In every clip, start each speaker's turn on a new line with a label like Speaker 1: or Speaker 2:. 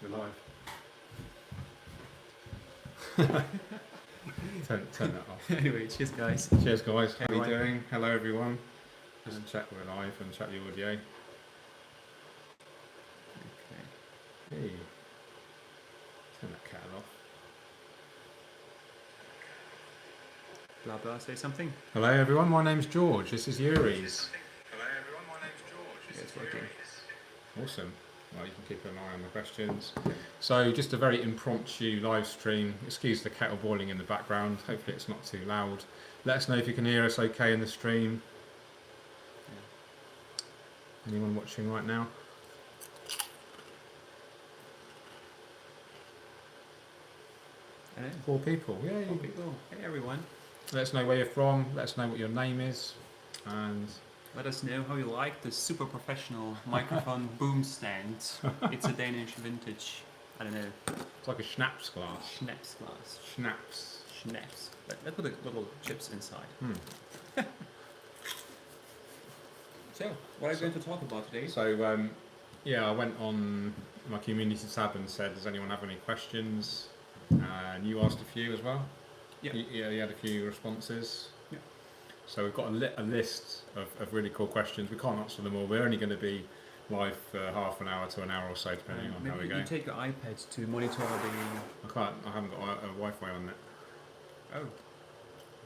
Speaker 1: You're live. turn that off.
Speaker 2: Anyway, cheers guys.
Speaker 1: Cheers guys, how are you
Speaker 2: Everyone.
Speaker 1: doing? Hello everyone. Just check we're live and check the audio.
Speaker 2: Okay.
Speaker 1: Hey. Turn that cat off.
Speaker 2: Blah blah, say something.
Speaker 1: Hello everyone, my name's George, this is Jurijs.
Speaker 3: Hello everyone, my name's George.
Speaker 2: Yeah, it's working.
Speaker 1: Awesome. Well, you can keep an eye on the questions. So, just a very impromptu live stream. Excuse the kettle boiling in the background. Hopefully, it's not too loud. Let us know if you can hear us okay in the stream. Anyone watching right now?
Speaker 2: Hello.
Speaker 1: 4 people. Yay.
Speaker 2: Four people. Hey everyone.
Speaker 1: Let us know where you're from. Let us know what your name is, and
Speaker 2: Let us know how you like the super professional microphone boom stand. It's a Danish vintage. I don't know.
Speaker 1: it's like a schnapps glass.
Speaker 2: Schnapps glass.
Speaker 1: Schnapps.
Speaker 2: Schnapps. Let's put the little chips inside. So, what are we going to talk about today?
Speaker 1: So, yeah, I went on my community tab and said, does anyone have any questions? And you asked a few as well.
Speaker 2: Yeah.
Speaker 1: You had a few responses.
Speaker 2: Yeah.
Speaker 1: So we've got a list of really cool questions. We can't answer them all. We're only going to be live for half an hour to an hour or so, depending on how we
Speaker 2: Maybe
Speaker 1: go.
Speaker 2: you take your iPad to monitor the...
Speaker 1: I haven't got a Wi-Fi on it.
Speaker 2: Oh,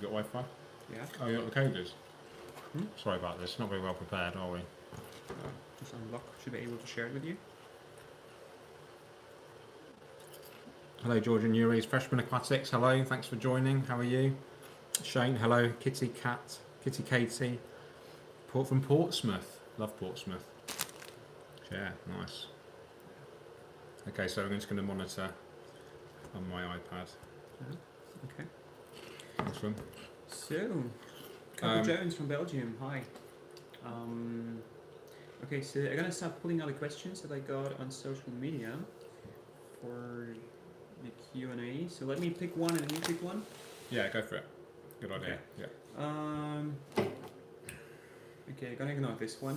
Speaker 1: You got Wi-Fi?
Speaker 2: yeah.
Speaker 1: Oh, you got the coders?
Speaker 2: Hmm?
Speaker 1: Sorry about this. Not very well prepared, are we?
Speaker 2: Just unlock. Should be able to share it with you.
Speaker 1: Hello, George and Jurijs, Freshman Aquatics. Hello, thanks for joining. How are you? Shane, hello. Kitty Cat, Kitty Katie. From Portsmouth. Love Portsmouth. Yeah, nice. Okay, so I'm just going to monitor on my iPad.
Speaker 2: Okay.
Speaker 1: This one.
Speaker 2: So, Uncle Jones from Belgium, hi. Okay, so I'm gonna start pulling out the questions that I got on social media for the Q&A. So let me pick one and then you pick one.
Speaker 1: Yeah, go for it. Good idea.
Speaker 2: Okay.
Speaker 1: Yeah.
Speaker 2: Okay, I'm gonna ignore this one.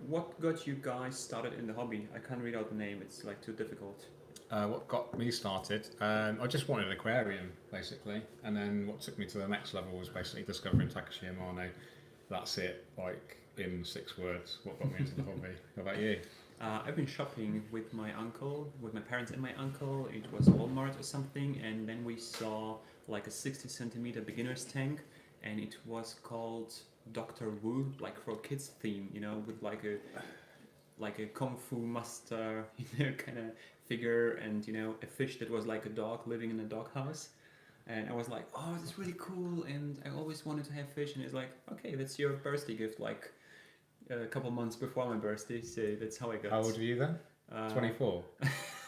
Speaker 2: What got you guys started in the hobby? I can't read out the name, it's like too difficult.
Speaker 1: What got me started? I just wanted an aquarium, basically, and then what took me to the next level was basically discovering Takashi Amano. That's it, like in 6 words. What got me into the hobby? How about you?
Speaker 2: I've been shopping with my uncle, with my parents and my uncle. It was Walmart or something, and then we saw like a 60 centimeter beginner's tank, and it was called Dr. Wu, like for kids theme, you know, with like a kung fu master, you know, kind of figure, and you know, a fish that was like a dog living in a doghouse. And I was like, oh, this is really cool, and I always wanted to have fish. And it's like, okay, that's your birthday gift, like a couple months before my birthday. So that's how I got.
Speaker 1: How old were you then? 24.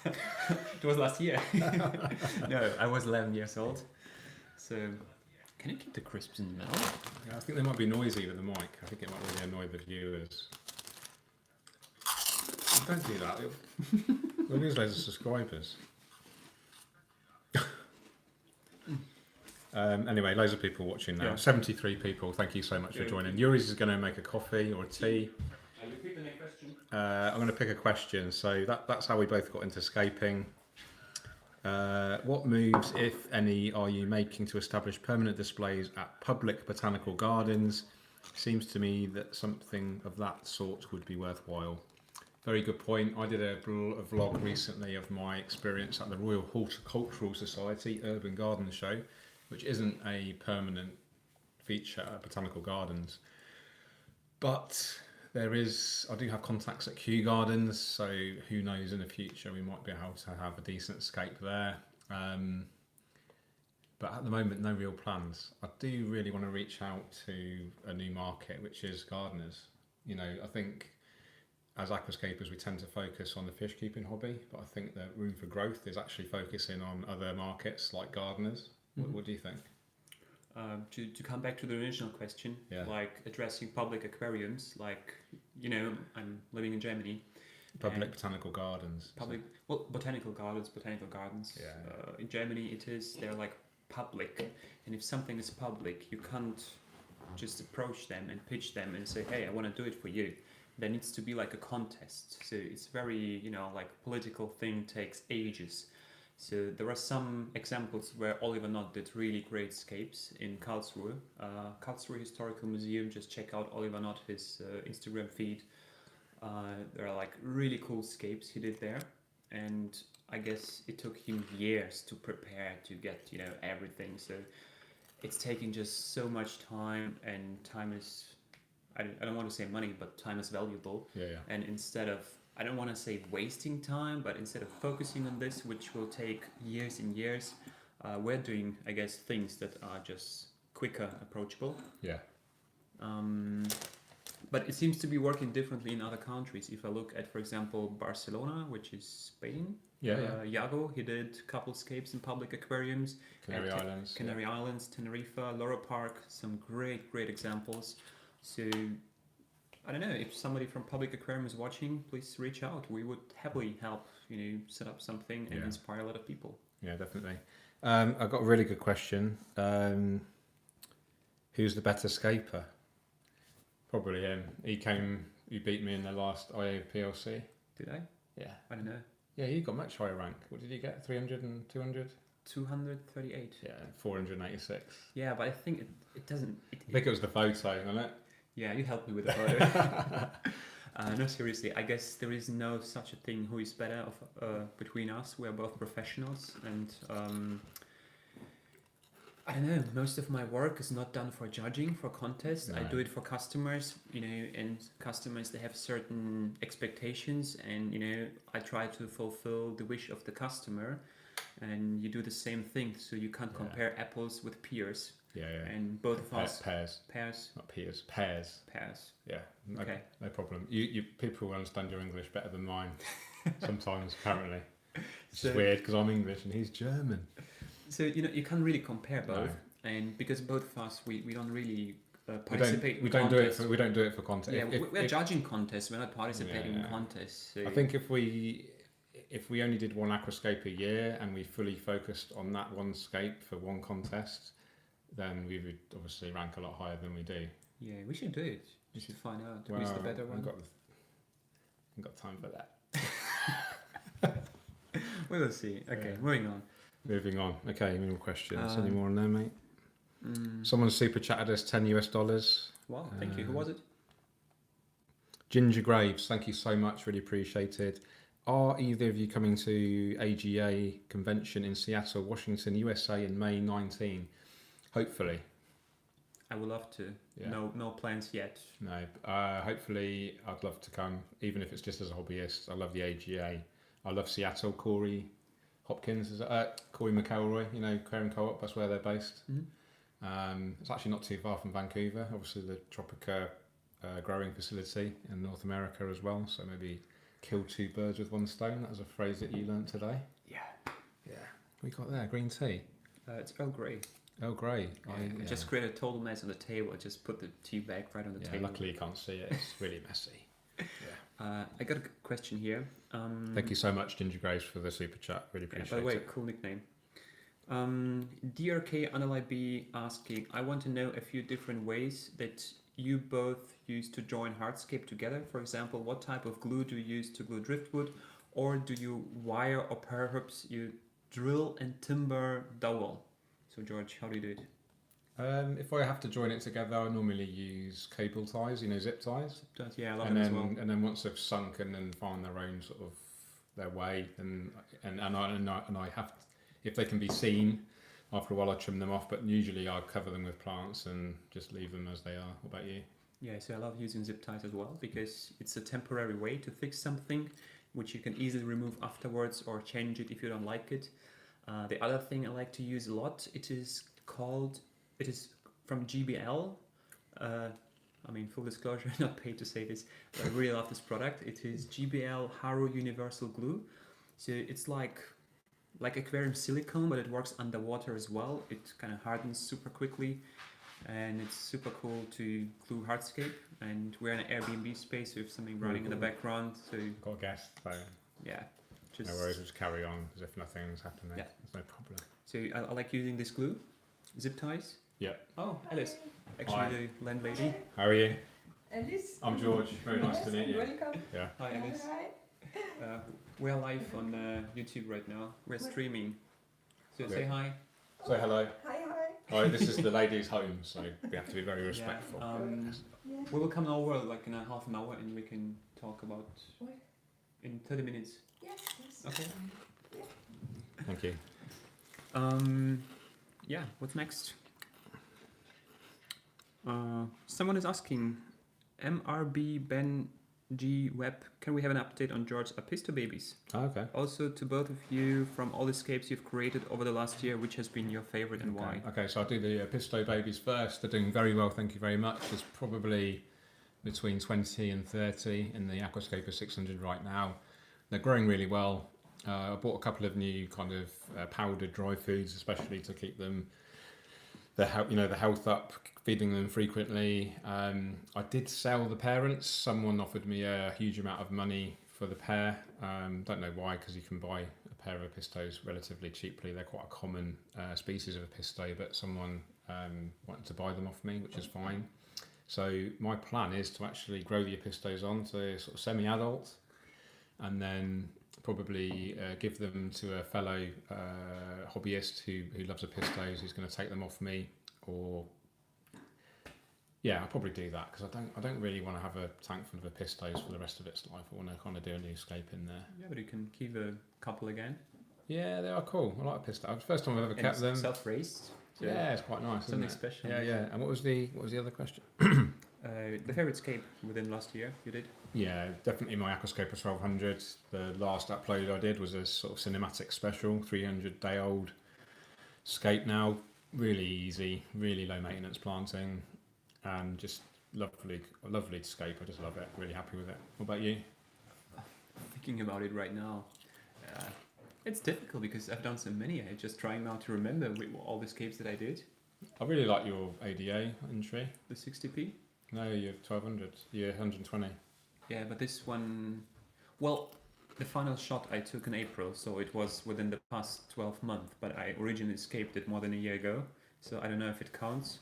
Speaker 2: It was last year. No, I was 11 years old. So, can you keep the crisps in the middle?
Speaker 1: Yeah, I think they might be noisy with the mic. I think it might really annoy the viewers. Don't do that. We'll lose loads of subscribers. Anyway, loads of people watching now.
Speaker 2: Yeah.
Speaker 1: 73 people. Thank you so much for joining. Jurijs is going to make a coffee or a tea.
Speaker 2: You pick the next question.
Speaker 1: I'm going to pick a question. So that's how we both got into scaping. What moves, if any, are you making to establish permanent displays at public botanical gardens? Seems to me that something of that sort would be worthwhile. Very good point. I did a vlog recently of my experience at the Royal Horticultural Society Urban Garden Show, which isn't a permanent feature at botanical gardens. But I do have contacts at Kew Gardens, so who knows, in the future we might be able to have a decent scape there. But at the moment, no real plans. I do really want to reach out to a new market, which is gardeners. You know, I think as aquascapers we tend to focus on the fish keeping hobby, but I think the room for growth is actually focusing on other markets like gardeners. What do you think?
Speaker 2: To come back to the original question,
Speaker 1: Yeah.
Speaker 2: like addressing public aquariums, like, you know, I'm living in Germany.
Speaker 1: Public botanical gardens.
Speaker 2: Botanical gardens.
Speaker 1: Yeah.
Speaker 2: In Germany, they're like public, and if something is public, you can't just approach them and pitch them and say, hey, I want to do it for you. there needs to be like a contest. So it's very, like political thing takes ages. So there are some examples where Oliver Knott did really great scapes in Karlsruhe. Karlsruhe Historical Museum, just check out Oliver Knott, his Instagram feed. There are like really cool scapes he did there. And I guess it took him years to prepare to get, everything. So it's taking just so much time, and time is, I don't want to say money, but time is valuable.
Speaker 1: Yeah.
Speaker 2: And instead of, I don't want to say wasting time, but instead of focusing on this, which will take years and years, we're doing, I guess, things that are just quicker, approachable.
Speaker 1: Yeah.
Speaker 2: But it seems to be working differently in other countries. If I look at, for example, Barcelona, which is Spain, Iago, he did a couple scapes in public aquariums.
Speaker 1: Canary Islands.
Speaker 2: Canary Islands, Tenerife, Loro Park, some great examples. So I don't know, if somebody from public aquarium is watching, please reach out. We would happily help, set up something and inspire a lot of people.
Speaker 1: Yeah, definitely. I've got a really good question. Who's the better scaper? Probably him. He beat me in the last IA PLC.
Speaker 2: Did I?
Speaker 1: Yeah.
Speaker 2: I don't know.
Speaker 1: Yeah, you got much higher rank. What did you get? 300 and 200?
Speaker 2: 238.
Speaker 1: Yeah, 486.
Speaker 2: Yeah, but I think it doesn't...
Speaker 1: I think it was the photo, wasn't it?
Speaker 2: Yeah, you helped me with the photo. No, seriously, I guess there is no such a thing who is better between us. We are both professionals, and I don't know, most of my work is not done for judging, for contests.
Speaker 1: No.
Speaker 2: I do it for customers, and customers, they have certain expectations, and, I try to fulfill the wish of the customer, and you do the same thing, so you can't compare apples with pears.
Speaker 1: Yeah.
Speaker 2: And both of us...
Speaker 1: Pairs. Not peers. Pairs.
Speaker 2: Yeah. Okay.
Speaker 1: No problem. You people will understand your English better than mine. Sometimes, apparently. It's weird because I'm English and he's German.
Speaker 2: So you can't really compare both, and because both of us we don't really participate.
Speaker 1: We don't do it for contests.
Speaker 2: Yeah, we're judging contests. We're not participating in contests. So.
Speaker 1: I think if we only did one aquascape a year and we fully focused on that one scape for one contest, then we would obviously rank a lot higher than we do.
Speaker 2: Yeah, we should do it. Just to find out who's the better one.
Speaker 1: I've got time for that.
Speaker 2: We'll see. Okay, moving on.
Speaker 1: Moving on. Okay, any more questions? Any more on there, mate? Someone super chatted us $10.
Speaker 2: Wow, thank you. Who was it?
Speaker 1: Ginger Graves, thank you so much. Really appreciated. Are either of you coming to AGA convention in Seattle, Washington, USA in May 19? Hopefully.
Speaker 2: I would love to.
Speaker 1: Yeah.
Speaker 2: No plans yet.
Speaker 1: No. Hopefully, I'd love to come, even if it's just as a hobbyist. I love the AGA. I love Seattle. Corey Hopkins, Corey McElroy, Aquarium Co-op, that's where they're based.
Speaker 2: Mm-hmm.
Speaker 1: It's actually not too far from Vancouver, obviously the Tropica growing facility in North America as well, so maybe kill two birds with one stone. That was a phrase that you learnt today.
Speaker 2: Yeah.
Speaker 1: What we got there? Green tea?
Speaker 2: It's Earl Grey.
Speaker 1: Earl Grey.
Speaker 2: I just created a total mess on the table. I just put the tea bag right on the table.
Speaker 1: Luckily you can't see it, it's really messy.
Speaker 2: I got a question here.
Speaker 1: Thank you so much, Ginger Grace, for the super chat. Really appreciate it.
Speaker 2: By the way, cool nickname. DRK Analy B asking, I want to know a few different ways that you both use to join hardscape together. For example, what type of glue do you use to glue driftwood? Or do you wire, or perhaps you drill and timber dowel? So George, how do you do it?
Speaker 1: If I have to join it together, I normally use cable ties, zip ties.
Speaker 2: Yeah, I love
Speaker 1: and
Speaker 2: it
Speaker 1: then,
Speaker 2: as well.
Speaker 1: And then once they've sunk and then find their own sort of their way, and I have, if they can be seen, after a while I trim them off. But usually I cover them with plants and just leave them as they are. What about you?
Speaker 2: Yeah, so I love using zip ties as well because it's a temporary way to fix something, which you can easily remove afterwards or change it if you don't like it. The other thing I like to use a lot, it is from GBL. Full disclosure, not paid to say this, but I really love this product. It is GBL Haru Universal Glue. So it's like aquarium silicone, but it works underwater as well. It kind of hardens super quickly, and it's super cool to glue hardscape. And we're in an Airbnb space with something running in the background. So
Speaker 1: got a guest, so
Speaker 2: yeah.
Speaker 1: No worries, we'll just carry on as if nothing's happening.
Speaker 2: Yeah.
Speaker 1: There's no problem.
Speaker 2: So I like using this glue, zip ties.
Speaker 1: Yeah.
Speaker 2: Oh, Alice, actually the landlady.
Speaker 1: How are you?
Speaker 4: Alice.
Speaker 1: I'm George. Very nice to meet you.
Speaker 4: Welcome.
Speaker 1: Yeah.
Speaker 2: Hi, Alice.
Speaker 4: Hi.
Speaker 2: We're live on YouTube right now. We're streaming. So
Speaker 1: Okay.
Speaker 2: say hi.
Speaker 1: Say hello.
Speaker 4: Hi.
Speaker 1: Hi, this is the ladies' home, so we have to be very respectful.
Speaker 2: Yeah. We will come over like in a half an hour and we can talk about
Speaker 4: What?
Speaker 2: in 30 minutes.
Speaker 4: Yes.
Speaker 2: Okay.
Speaker 1: Thank you.
Speaker 2: Yeah, what's next? Someone is asking, MRB Ben G Web, can we have an update on George's Apisto babies?
Speaker 1: Oh, okay.
Speaker 2: Also to both of you, from all the escapes you've created over the last year, which has been your favorite and why?
Speaker 1: Okay, so I'll do the Apisto babies first. They're doing very well, thank you very much. There's probably between 20 and 30 in the Aquascaper 600 right now. They're growing really well. I bought a couple of new kind of powdered dry foods, especially to keep them the health up, feeding them frequently. I did sell the parents. Someone offered me a huge amount of money for the pair. Don't know why, because you can buy a pair of Apistos relatively cheaply. They're quite a common species of Apisto, but someone wanted to buy them off me, which is fine. So my plan is to actually grow the Apistos on to sort of semi-adult, and then probably give them to a fellow hobbyist who loves Apistos, who's going to take them off me, or yeah, I'll probably do that, because I don't really want to have a tank full of Apistos for the rest of its life. I want to kind of do a new scape in there.
Speaker 2: Yeah, but you can keep a couple again.
Speaker 1: Yeah, they are cool. I like Apistos. First time I've ever kept them.
Speaker 2: Self-raised. So
Speaker 1: Yeah, it's quite nice.
Speaker 2: something
Speaker 1: Isn't it?
Speaker 2: special.
Speaker 1: Yeah. And what was the other question?
Speaker 2: The favorite scape within last year you did?
Speaker 1: Yeah, definitely my Aquascaper 1200. The last upload I did was a sort of cinematic special, 300-day-old scape now. Really easy, really low maintenance planting, and just lovely to scape. I just love it. Really happy with it. What about you?
Speaker 2: Thinking about it right now. It's difficult because I've done so many. I'm just trying now to remember all the scapes that I did.
Speaker 1: I really like your ADA entry.
Speaker 2: The 60p.
Speaker 1: No, your 1200. Your 120.
Speaker 2: Yeah, but this one, well, the final shot I took in April, so it was within the past 12 months, but I originally escaped it more than a year ago, so I don't know if it counts.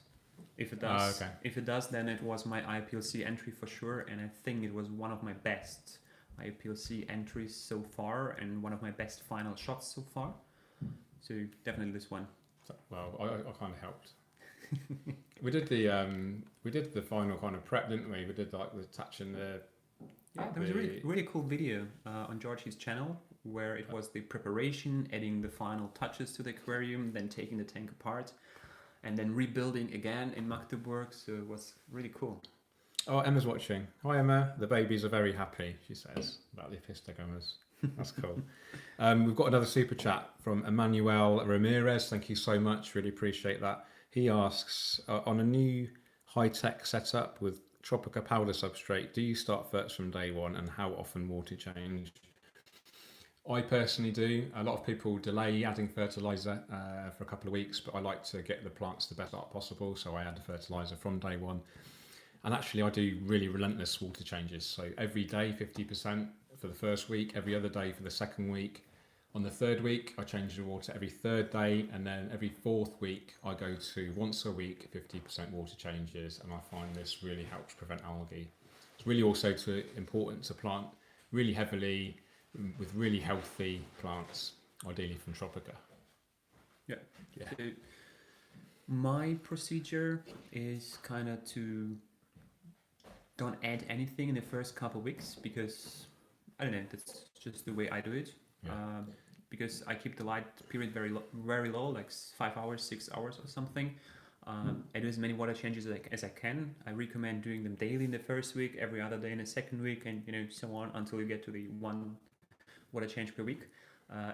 Speaker 2: If it does, If it does, then it was my IPLC entry for sure, and I think it was one of my best IPLC entries so far, and one of my best final shots so far. So definitely this one.
Speaker 1: Well, I kind of helped. we did the final kind of prep, didn't we? We did like the touching the.
Speaker 2: Yeah, there was a really cool video on Jurijs' channel where it was the preparation, adding the final touches to the aquarium, then taking the tank apart, and then rebuilding again in Magdeburg. So it was really cool.
Speaker 1: Oh, Emma's watching. Hi, Emma. The babies are very happy, she says, about the Apistogrammers. That's cool. We've got another super chat from Emmanuel Ramirez. Thank you so much. Really appreciate that. He asks, on a new high-tech setup with Tropica powder substrate, do you start ferts from day one, and how often water change? I personally do. A lot of people delay adding fertiliser for a couple of weeks, but I like to get the plants the best start possible, so I add the fertiliser from day one. And actually I do really relentless water changes. So every day 50% for the first week, every other day for the second week. On the third week, I change the water every third day, and then every fourth week, I go to once a week, 50% water changes, and I find this really helps prevent algae. It's really also important to plant really heavily with really healthy plants, ideally from Tropica.
Speaker 2: Yeah.
Speaker 1: Yeah.
Speaker 2: So my procedure is kind of to don't add anything in the first couple of weeks, because I don't know, that's just the way I do it.
Speaker 1: Yeah.
Speaker 2: Because I keep the light period very low, like 5 hours, 6 hours or something. I do as many water changes as I can. I recommend doing them daily in the first week, every other day in the second week, and so on until you get to the one water change per week.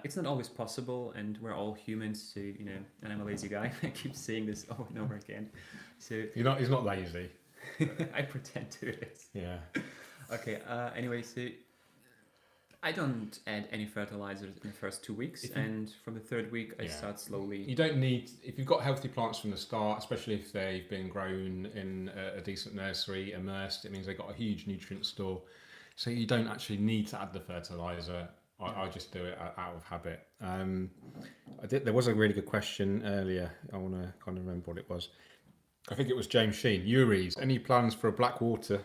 Speaker 2: It's not always possible, and we're all humans, so and I'm a lazy guy. I keep saying this over and over again. So
Speaker 1: He's not lazy.
Speaker 2: I pretend to it.
Speaker 1: Yeah.
Speaker 2: Okay. Anyway, so I don't add any fertilizers in the first 2 weeks, and from the third week I start slowly.
Speaker 1: You don't need, if you've got healthy plants from the start, especially if they've been grown in a decent nursery, immersed, it means they've got a huge nutrient store. So you don't actually need to add the fertilizer. I just do it out of habit. There was a really good question earlier. I want to kind of remember what it was. I think it was James Sheen. Jurijs, any plans for a black water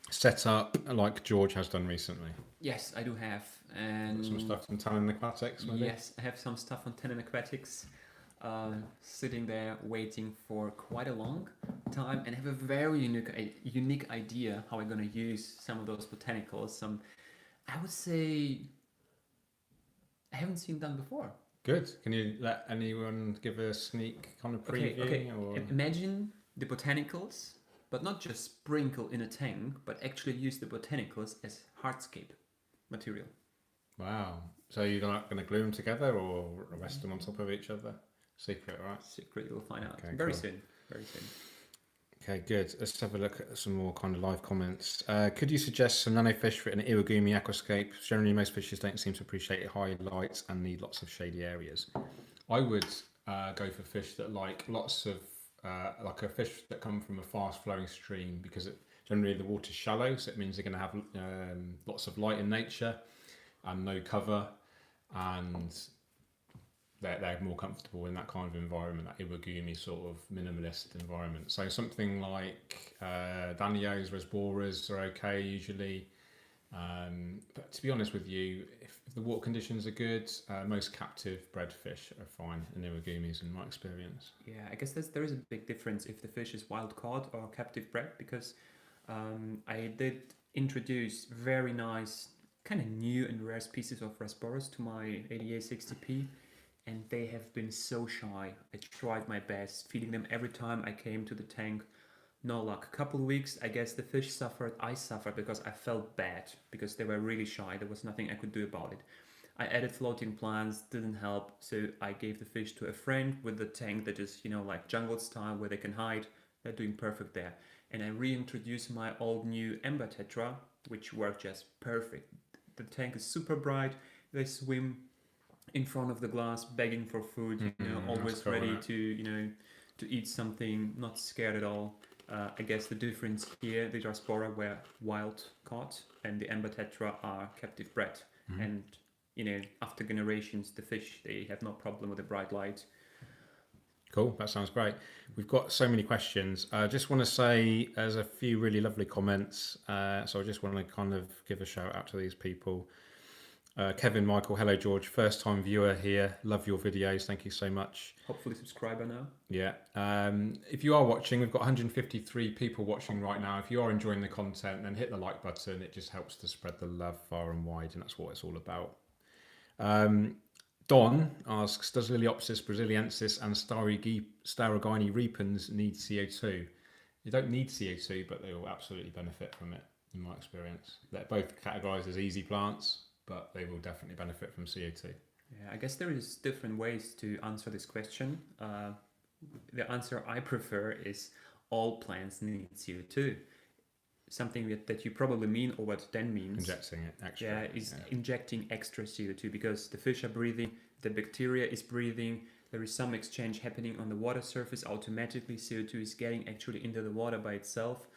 Speaker 1: set up like George has done recently?
Speaker 2: Yes, I do have. And
Speaker 1: Got some stuff from Talon Aquatics, maybe?
Speaker 2: yes, I have some stuff on Tenon Aquatics. Sitting there waiting for quite a long time, and have a very unique idea how I'm going to use some of those botanicals. Some, I would say, I haven't seen done before.
Speaker 1: Good. Can you let anyone give a sneak kind of preview?
Speaker 2: Okay.
Speaker 1: Or...
Speaker 2: Imagine the botanicals, but not just sprinkle in a tank, but actually use the botanicals as hardscape material.
Speaker 1: Wow. So you're not going to glue them together or rest them on top of each other? Secret, right?
Speaker 2: Secret, you'll find out
Speaker 1: Okay,
Speaker 2: very
Speaker 1: cool.
Speaker 2: soon. Very soon.
Speaker 1: Okay, good. Let's have a look at some more kind of live comments. Could you suggest some nanofish for an Iwagumi aquascape? Generally, most fishes don't seem to appreciate high lights and need lots of shady areas. I would go for fish that like lots of, like a fish that come from a fast flowing stream, because generally the water's shallow, so it means they're going to have lots of light in nature and no cover, and they're more comfortable in that kind of environment, that Iwagumi sort of minimalist environment. So something like Danios, Resboras are okay usually. But to be honest with you, if the water conditions are good, most captive bred fish are fine in Iwagumis in my experience.
Speaker 2: Yeah, I guess there is a big difference if the fish is wild caught or captive bred, because I did introduce very nice, kind of new and rare species of Resboras to my ADA 60P. And they have been so shy. I tried my best, feeding them every time I came to the tank. No luck. A couple of weeks, I guess the fish suffered. I suffered because I felt bad, because they were really shy. There was nothing I could do about it. I added floating plants, didn't help. So I gave the fish to a friend with the tank that is, like jungle style, where they can hide. They're doing perfect there. And I reintroduced my old new Ember Tetra, which worked just perfect. The tank is super bright. They swim in front of the glass, begging for food, always
Speaker 1: cool,
Speaker 2: ready
Speaker 1: yeah.
Speaker 2: to eat something, not scared at all. I guess the difference here, the Jaspora were wild caught, and the Ember Tetra are captive bred. And after generations, the fish, they have no problem with the bright light.
Speaker 1: Cool, that sounds great. We've got so many questions. I just want to say there's a few really lovely comments, so I just want to kind of give a shout out to these people. Kevin Michael, hello George, first time viewer here, love your videos, thank you so much.
Speaker 2: Hopefully subscriber now.
Speaker 1: Yeah, if you are watching, we've got 153 people watching right now. If you are enjoying the content, then hit the like button. It just helps to spread the love far and wide, and that's what it's all about. Don asks, does Liliopsis brasiliensis and Starogini repens need CO2? You don't need CO2, but they will absolutely benefit from it, in my experience. They're both categorized as easy plants, but they will definitely benefit from CO2.
Speaker 2: Yeah, I guess there is different ways to answer this question. The answer I prefer is all plants need CO2. Something that you probably mean, or what Dan means.
Speaker 1: Injecting it extra.
Speaker 2: Yeah, is injecting extra CO2, because the fish are breathing, the bacteria is breathing, there is some exchange happening on the water surface. Automatically CO2 is getting actually into the water by itself.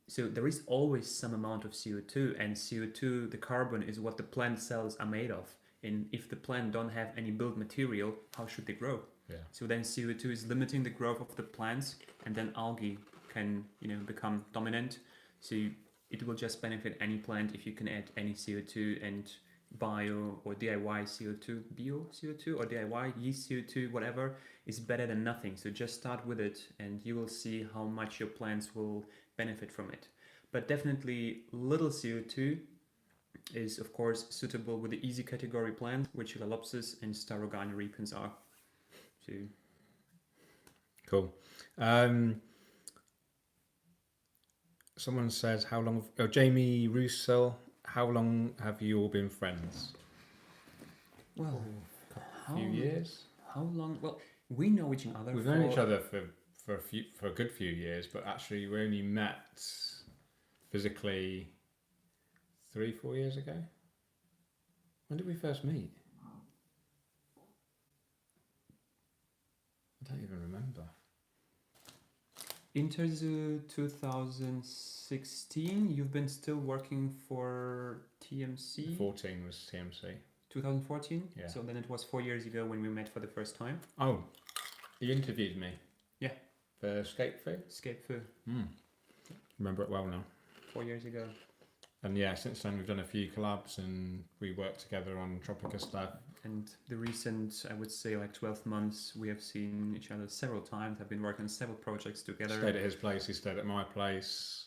Speaker 2: So there is always some amount of CO2, and CO2, the carbon, is what the plant cells are made of. And if the plant don't have any built material, how should they grow?
Speaker 1: Yeah.
Speaker 2: So then CO2 is limiting the growth of the plants, and then algae can become dominant. So it will just benefit any plant if you can add any CO2, and bio or DIY CO2, bio CO2 or DIY yeast CO2, whatever, is better than nothing. So just start with it, and you will see how much your plants will benefit from it. But definitely little CO2 is of course suitable with the easy category plants, which Liliopsis and Starogini repens are. So
Speaker 1: cool. Someone says, how long, Jamie Roussel, how long have you all been friends?
Speaker 2: well,
Speaker 1: A few years?
Speaker 2: How long? Well, we know each other.
Speaker 1: We've known each other for a good few years, but actually we only met physically 3-4 years ago. When did we first meet? I don't even remember.
Speaker 2: Into 2016, you've been still working for TMC.
Speaker 1: 14 was TMC.
Speaker 2: 2014.
Speaker 1: Yeah.
Speaker 2: So then it was 4 years ago when we met for the first time.
Speaker 1: Oh, you interviewed me.
Speaker 2: Yeah.
Speaker 1: For Scape Food.
Speaker 2: Scape Food.
Speaker 1: Remember it well now.
Speaker 2: 4 years ago.
Speaker 1: And yeah, since then we've done a few collabs and we work together on Tropica stuff.
Speaker 2: And the recent, I would say, like 12 months, we have seen each other several times. I've been working on several projects together.
Speaker 1: Stayed at his place, he stayed at my place.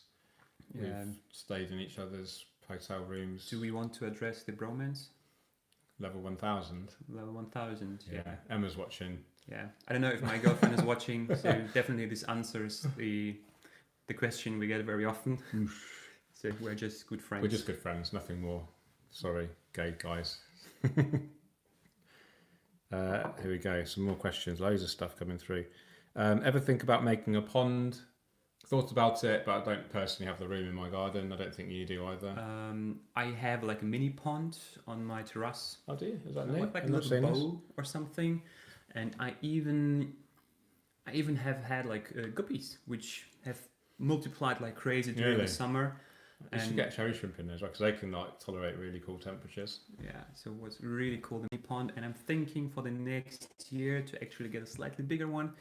Speaker 2: Yeah.
Speaker 1: We've stayed in each other's hotel rooms.
Speaker 2: Do we want to address the bromance?
Speaker 1: Level 1000.
Speaker 2: Level 1000.
Speaker 1: Yeah. Emma's watching.
Speaker 2: Yeah. I don't know if my girlfriend is watching, so definitely this answers the question we get very often. So we're just good friends.
Speaker 1: We're just good friends, nothing more. Sorry, gay guys. Here we go. Some more questions. Loads of stuff coming through. Ever think about making a pond? Thought about it, but I don't personally have the room in my garden. I don't think you do either.
Speaker 2: I have like a mini pond on my terrace.
Speaker 1: Oh, do you? Is that new?
Speaker 2: Like a
Speaker 1: I've not
Speaker 2: little
Speaker 1: seen this.
Speaker 2: bowl or something. And I even have had like guppies, which have multiplied like crazy during
Speaker 1: Really?
Speaker 2: the summer.
Speaker 1: You should get cherry shrimp in there as well, because they can like tolerate really cool temperatures.
Speaker 2: Yeah, so it was really cool, the mini pond, and I'm thinking for the next year to actually get a slightly bigger one,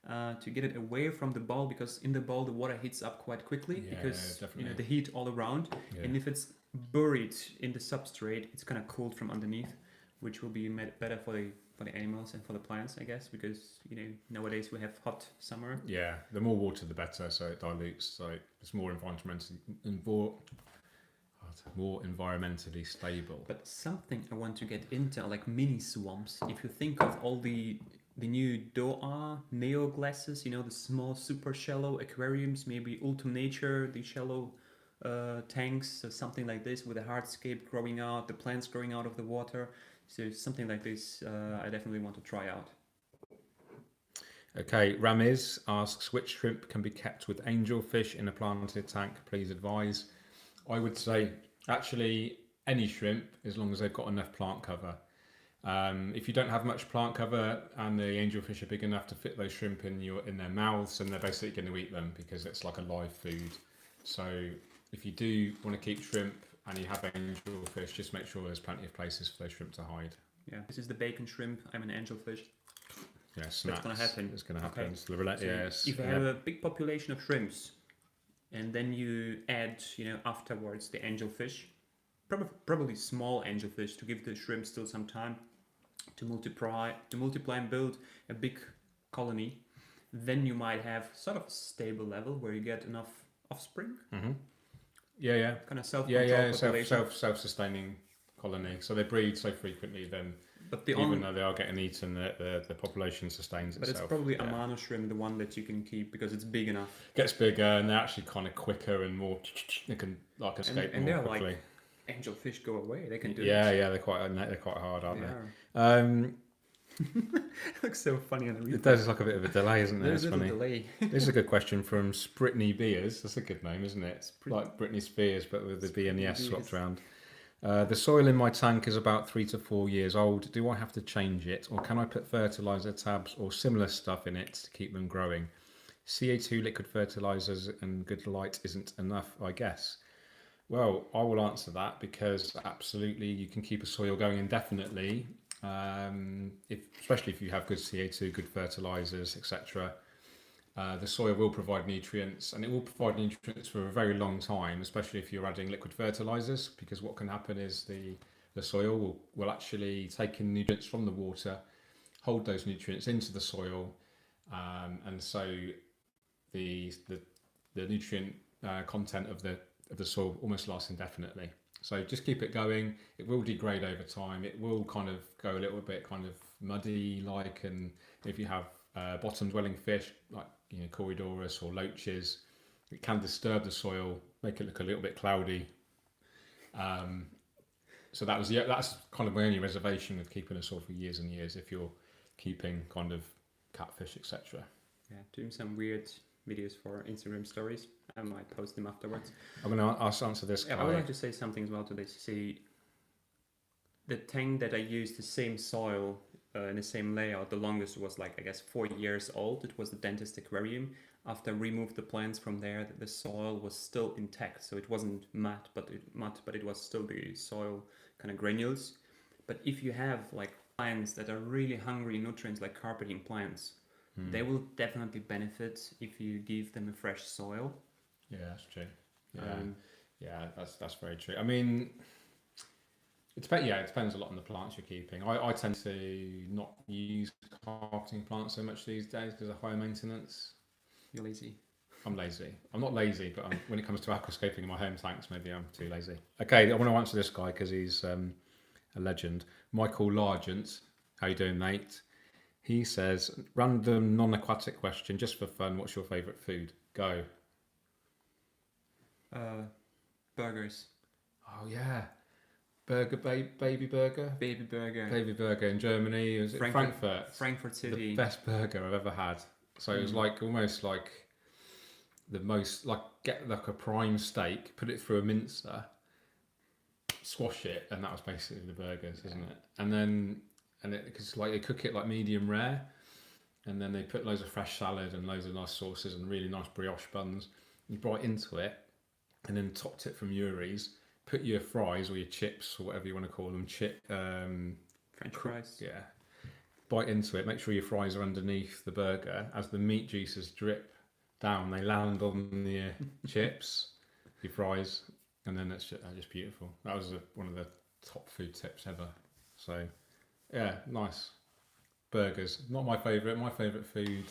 Speaker 2: to get it away from the bowl, because in the bowl the water heats up quite quickly, because the heat all around, and if it's buried in the substrate, it's kind of cooled from underneath, which will be better for the animals and for the plants, I guess, because nowadays we have hot summer.
Speaker 1: Yeah, the more water the better, so it dilutes, so it's more environmentally stable.
Speaker 2: But something I want to get into are like mini swamps. If you think of all the new Doa Neo glasses, the small super shallow aquariums, maybe Ultim Nature, the shallow tanks, so something like this with a hardscape growing out, the plants growing out of the water. So something like this, I definitely want to try out.
Speaker 1: Okay, Ramiz asks, which shrimp can be kept with angelfish in a planted tank? Please advise. I would say actually any shrimp, as long as they've got enough plant cover. If you don't have much plant cover and the angelfish are big enough to fit those shrimp in their mouths, and they're basically going to eat them because it's like a live food. So if you do want to keep shrimp and you have angelfish, just make sure there's plenty of places for those shrimp to hide.
Speaker 2: Yeah, this is the bacon shrimp. I'm an angelfish.
Speaker 1: Yeah, snaps.
Speaker 2: That's going to happen.
Speaker 1: It's going to happen.
Speaker 2: Okay.
Speaker 1: So
Speaker 2: if you have a big population of shrimps, and then you add, afterwards the angelfish, probably small angelfish, to give the shrimp still some time to multiply and build a big colony, then you might have sort of a stable level where you get enough offspring.
Speaker 1: Mm-hmm. Yeah.
Speaker 2: Kind of self-controlled
Speaker 1: self-sustaining colony. So they breed so frequently then.
Speaker 2: But
Speaker 1: even though they are getting eaten, the population sustains itself.
Speaker 2: But it's probably Amano shrimp, the one that you can keep, because it's big enough.
Speaker 1: Gets bigger, and they're actually kind of quicker and more. They can escape
Speaker 2: and
Speaker 1: more
Speaker 2: they're
Speaker 1: quickly.
Speaker 2: Like angelfish go away. They can do it.
Speaker 1: Yeah, they're quite hard, aren't they?
Speaker 2: It looks so funny on the replay.
Speaker 1: It does look like a bit of a delay, isn't it?
Speaker 2: There's
Speaker 1: It's
Speaker 2: a
Speaker 1: funny.
Speaker 2: delay.
Speaker 1: This is a good question from Spritney Beers. That's a good name, isn't it? It's like Britney Spears, but with the B and the S swapped around. The soil in my tank is about 3 to 4 years old. Do I have to change it, or can I put fertilizer tabs or similar stuff in it to keep them growing? CO2 liquid fertilizers and good light isn't enough, I guess. Well, I will answer that, because absolutely you can keep a soil going indefinitely, especially if you have good CO2, good fertilizers, etc. The soil will provide nutrients, and it will provide nutrients for a very long time, especially if you're adding liquid fertilizers, because what can happen is the soil will actually take in nutrients from the water, hold those nutrients into the soil, and so the nutrient content of the soil almost lasts indefinitely. So just keep it going. It will degrade over time. It will kind of go a little bit kind of muddy like, and if you have bottom dwelling fish like Corydoras or loaches, it can disturb the soil, make it look a little bit cloudy. So that's kind of my only reservation with keeping a soil for years and years, if you're keeping kind of catfish, etc.
Speaker 2: Yeah, doing some weird videos for Instagram stories. I might post them afterwards.
Speaker 1: I'm going to answer this guy.
Speaker 2: I would like to say something as well to this. See, the tank that I used, the same soil in the same layout, the longest was like, I guess, 4 years old. It was the Dentist Aquarium. After I removed the plants from there, the soil was still intact. So it wasn't mud, but it was still the soil kind of granules. But if you have like plants that are really hungry in nutrients, like carpeting plants, they will definitely benefit if you give them a fresh soil.
Speaker 1: Yeah, that's true. Yeah. Yeah, that's very true. I mean, it depends. Yeah, it depends a lot on the plants you're keeping. I tend to not use carpeting plants so much these days because of higher maintenance.
Speaker 2: You're lazy.
Speaker 1: I'm lazy. I'm not lazy, but when it comes to aquascaping in my home tanks, maybe I'm too lazy. Okay, I want to answer this guy because he's a legend. Michael Largent, how you doing, mate? He says, random non-aquatic question, just for fun. What's your favourite food? Go.
Speaker 2: Burgers.
Speaker 1: Oh yeah, burger, baby burger.
Speaker 2: Baby burger.
Speaker 1: Baby burger in Germany. Was it Frankfurt?
Speaker 2: Frankfurt City.
Speaker 1: The best burger I've ever had. So it was like almost like the most like get like a prime steak, put it through a mincer, squash it, and that was basically the burgers, isn't it? And then because like they cook it like medium rare, and then they put loads of fresh salad and loads of nice sauces and really nice brioche buns. You bite into it, and then topped it from Jurijs. Put your fries or your chips or whatever you want to call them,
Speaker 2: French fries.
Speaker 1: Yeah. Bite into it. Make sure your fries are underneath the burger. As the meat juices drip down, they land on the chips, your fries, and then it's just beautiful. That was one of the top food tips ever. So, yeah, nice. Burgers. Not my favourite. My favourite food,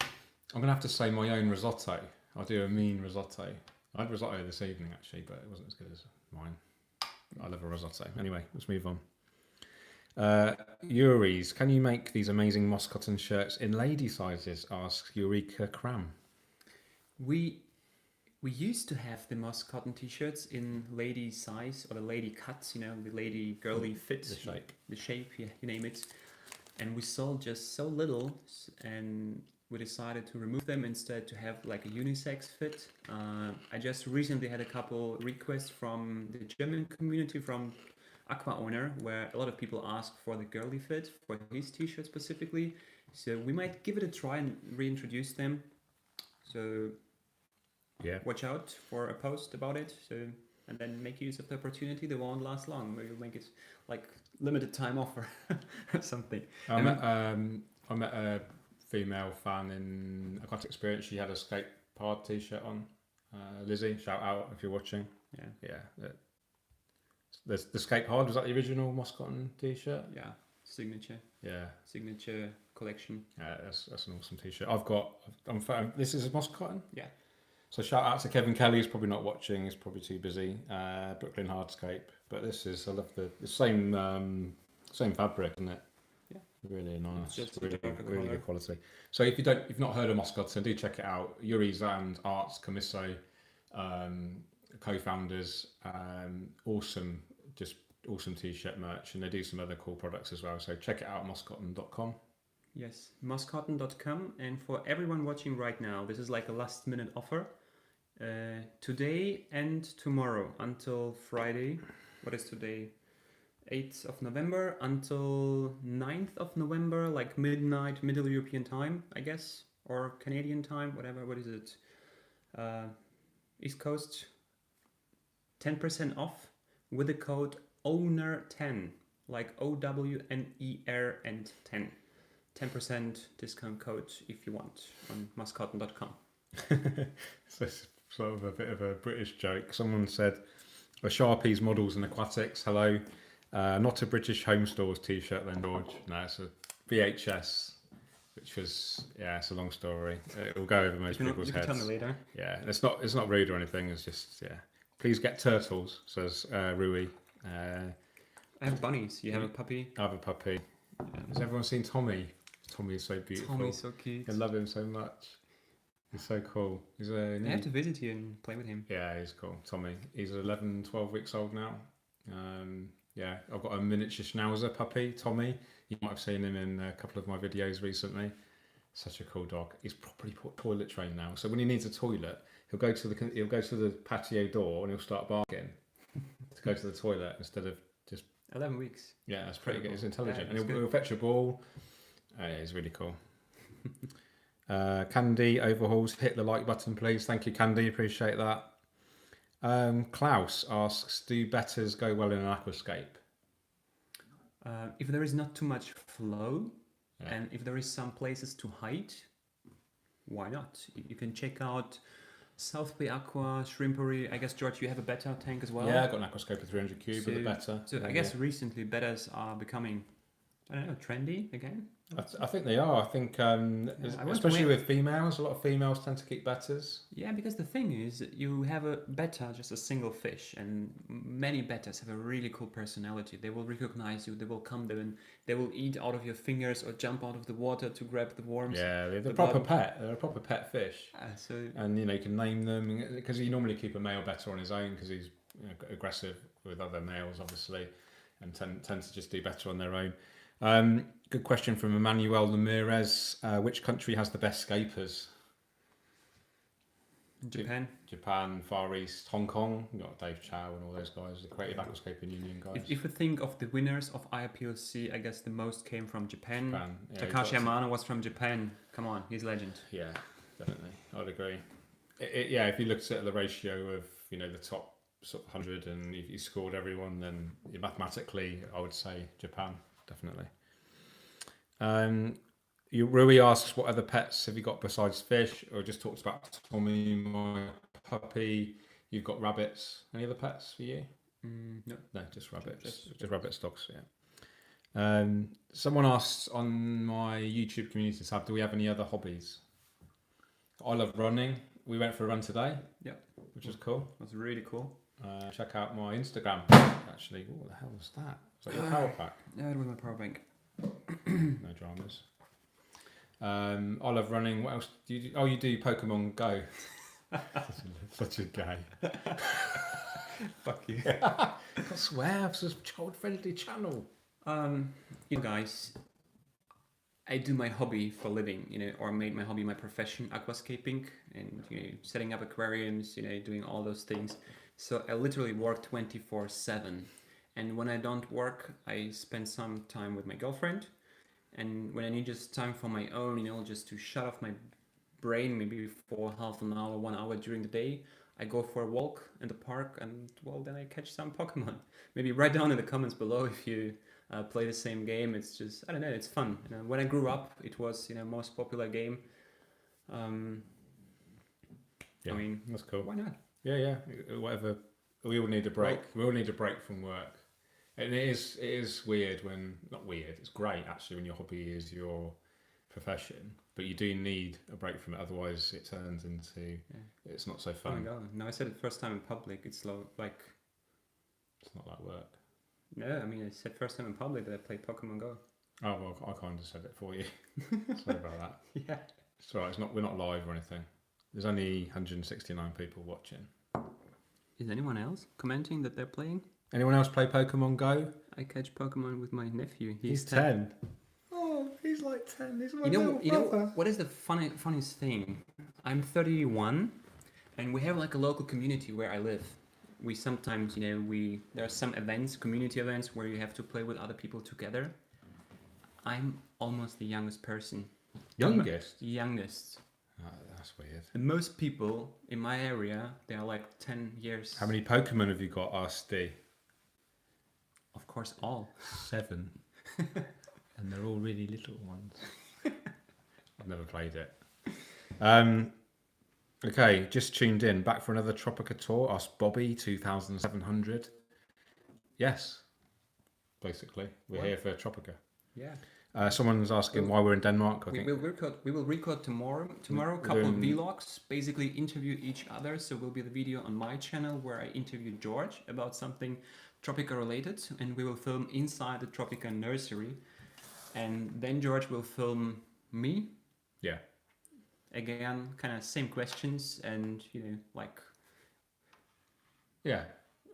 Speaker 1: I'm going to have to say my own risotto. I'll do a mean risotto. I had risotto this evening actually, but it wasn't as good as mine. I love a risotto. Anyway, let's move on. Jurijs, can you make these amazing moss cotton shirts in lady sizes? Asks Eureka Cram.
Speaker 2: We used to have the moss cotton t-shirts in lady size or the lady cuts, the lady girly fit, the shape, yeah, you name it. And we sold just so little, and we decided to remove them instead to have like a unisex fit. I just recently had a couple requests from the German community, from Aqua owner, where a lot of people ask for the girly fit for his t-shirt specifically. So we might give it a try and reintroduce them. So
Speaker 1: yeah,
Speaker 2: watch out for a post about it. So and then make use of the opportunity. They won't last long. Maybe we'll make it like limited time offer or something.
Speaker 1: I met a female fan in Aquatic Experience. She had a Skate Hard t-shirt on. Lizzie, shout out if you're watching. Yeah. The Skate Hard, was that the original Moss Cotton t-shirt?
Speaker 2: Yeah, signature.
Speaker 1: Yeah,
Speaker 2: signature collection.
Speaker 1: Yeah, that's an awesome t-shirt. This is a Moss Cotton.
Speaker 2: Yeah.
Speaker 1: So shout out to Kevin Kelly. He's probably not watching. He's probably too busy. Brooklyn Hardscape. But I love the same fabric, isn't it?
Speaker 2: Yeah.
Speaker 1: Really nice.
Speaker 2: It's just
Speaker 1: really good quality. So if you've not heard of Moss Cotton, do check it out. Jurijs and Arts Camiso, co-founders, awesome t-shirt merch, and they do some other cool products as well. So check it out, mosscotton.com.
Speaker 2: Yes, mosscotton.com. And for everyone watching right now, this is like a last minute offer. Today and tomorrow until Friday. What is today? 8th of November until 9th of November, like midnight, Middle European time, I guess, or Canadian time, whatever. What is it? East Coast. 10% off with the code OWNER10, like OWNER and 10. 10% discount code if you want on mosscotton.com.
Speaker 1: So it's sort of a bit of a British joke. Someone said, Sharpies models and aquatics, hello. Not a British Home Stores t-shirt then, George. No, it's a VHS, which was, it's a long story. It will go over most people's heads.
Speaker 2: You can tell me later.
Speaker 1: Yeah, it's not rude or anything, it's just, Please get turtles, says Rui.
Speaker 2: I have bunnies. You have a puppy?
Speaker 1: I have a puppy. Has everyone seen Tommy? Tommy is so beautiful.
Speaker 2: Tommy's so cute.
Speaker 1: I love him so much. He's so cool.
Speaker 2: I have to visit you and play with him.
Speaker 1: Yeah, he's cool. Tommy. He's 11, 12 weeks old now. I've got a miniature schnauzer puppy, Tommy. You might have seen him in a couple of my videos recently. Such a cool dog. He's properly toilet trained now. So when he needs a toilet, he'll go to the patio door and he'll start barking to go to the toilet instead of just
Speaker 2: 11 weeks.
Speaker 1: Yeah, that's pretty good. He's intelligent,
Speaker 2: and
Speaker 1: he'll fetch a ball. He's really cool. Candy Overhauls, hit the like button, please. Thank you, Candy. Appreciate that. Klaus asks, do betters go well in an aquascape?
Speaker 2: If there is not too much flow, and if there is some places to hide, why not? You can check out South Bay Aqua, Shrimpery. I guess, George, you have a betta tank as well?
Speaker 1: Yeah, I've got an Aquascope 300 cube with a betta.
Speaker 2: So I guess recently bettas are becoming, I don't know, trendy again?
Speaker 1: I think they are. I think,
Speaker 2: I want
Speaker 1: especially
Speaker 2: to
Speaker 1: with females, a lot of females tend to keep bettas.
Speaker 2: Yeah, because the thing is, you have a betta, just a single fish, and many bettas have a really cool personality. They will recognize you, they will come there and they will eat out of your fingers or jump out of the water to grab the worms.
Speaker 1: Yeah, they're a proper pet. They're a proper pet fish. And you can name them, because you normally keep a male betta on his own because he's aggressive with other males, obviously, and tend to just do better on their own. Good question from Emmanuel Ramirez. Which country has the best scapers?
Speaker 2: Japan.
Speaker 1: Japan, Far East, Hong Kong. You've got Dave Chow and all those guys, the Creative Aquascaping Union guys.
Speaker 2: If you think of the winners of IPLC, I guess the most came from Japan.
Speaker 1: Yeah,
Speaker 2: Takashi Amano was from Japan. Come on, he's a legend.
Speaker 1: Yeah, definitely. I'd agree. Yeah, if you looked at the ratio of the top sort of 100 and if you scored everyone, then mathematically I would say Japan, definitely. Rui asks, what other pets have you got besides fish? Or just talks about Tommy, my puppy. You've got rabbits. Any other pets for you?
Speaker 2: No,
Speaker 1: just rabbits. Just rabbits, dogs. Yeah. Someone asked on my YouTube community tab, do we have any other hobbies? I love running. We went for a run today.
Speaker 2: Yep.
Speaker 1: Which was cool.
Speaker 2: It was really cool.
Speaker 1: Check out my Instagram. Actually, what the hell was that? Was that your power pack?
Speaker 2: Yeah, it was my power bank.
Speaker 1: No dramas. I love running. What else do you do? Oh, you do Pokemon Go. Such a gay.
Speaker 2: Fuck you.
Speaker 1: I swear, it's a child-friendly channel.
Speaker 2: You guys, I do my hobby for living, or made my hobby my profession, aquascaping, and setting up aquariums, doing all those things. So I literally work 24/7. And when I don't work, I spend some time with my girlfriend. And when I need just time for my own, just to shut off my brain, maybe for half an hour, 1 hour during the day, I go for a walk in the park and, then I catch some Pokemon. Maybe write down in the comments below if you play the same game. It's just, I don't know, it's fun. When I grew up, it was, most popular game.
Speaker 1: Yeah,
Speaker 2: I mean,
Speaker 1: that's cool.
Speaker 2: Why not?
Speaker 1: Yeah, whatever. We all need a break. We all need a break from work. And it is weird not weird, it's great actually when your hobby is your profession, but you do need a break from it, otherwise it turns into, it's not so fun.
Speaker 2: Oh my god, no, I said it first time in public, it's like...
Speaker 1: It's not like work.
Speaker 2: No, I mean, I said first time in public that I played Pokemon Go.
Speaker 1: Oh, well, I kind of said it for you. Sorry about that.
Speaker 2: Yeah.
Speaker 1: It's alright, we're not live or anything. There's only 169 people watching.
Speaker 2: Is anyone else commenting that they're playing?
Speaker 1: Anyone else play Pokemon Go?
Speaker 2: I catch Pokemon with my nephew.
Speaker 1: He's 10. Oh, he's like 10. He's my little brother.
Speaker 2: What is the funniest thing? I'm 31, and we have like a local community where I live. We sometimes, there are some events, community events, where you have to play with other people together. I'm almost the youngest person.
Speaker 1: Youngest?
Speaker 2: Youngest.
Speaker 1: Oh, that's weird.
Speaker 2: And most people in my area, they are like 10 years.
Speaker 1: How many Pokemon have you got, asked D?
Speaker 2: Of course, all.
Speaker 1: 7. And they're all really little ones. I've never played it. Okay, just tuned in. Back for another Tropica tour. Asked Bobby, 2,700. Yes, basically. We're here for Tropica.
Speaker 2: Yeah.
Speaker 1: Someone's asking why we're in Denmark.
Speaker 2: We will record tomorrow. Tomorrow, a couple of vlogs. Basically, interview each other. So will be the video on my channel where I interview George about something Tropica related, and we will film inside the Tropica nursery. And then George will film me.
Speaker 1: Yeah.
Speaker 2: Again, kind of same questions, and
Speaker 1: Yeah,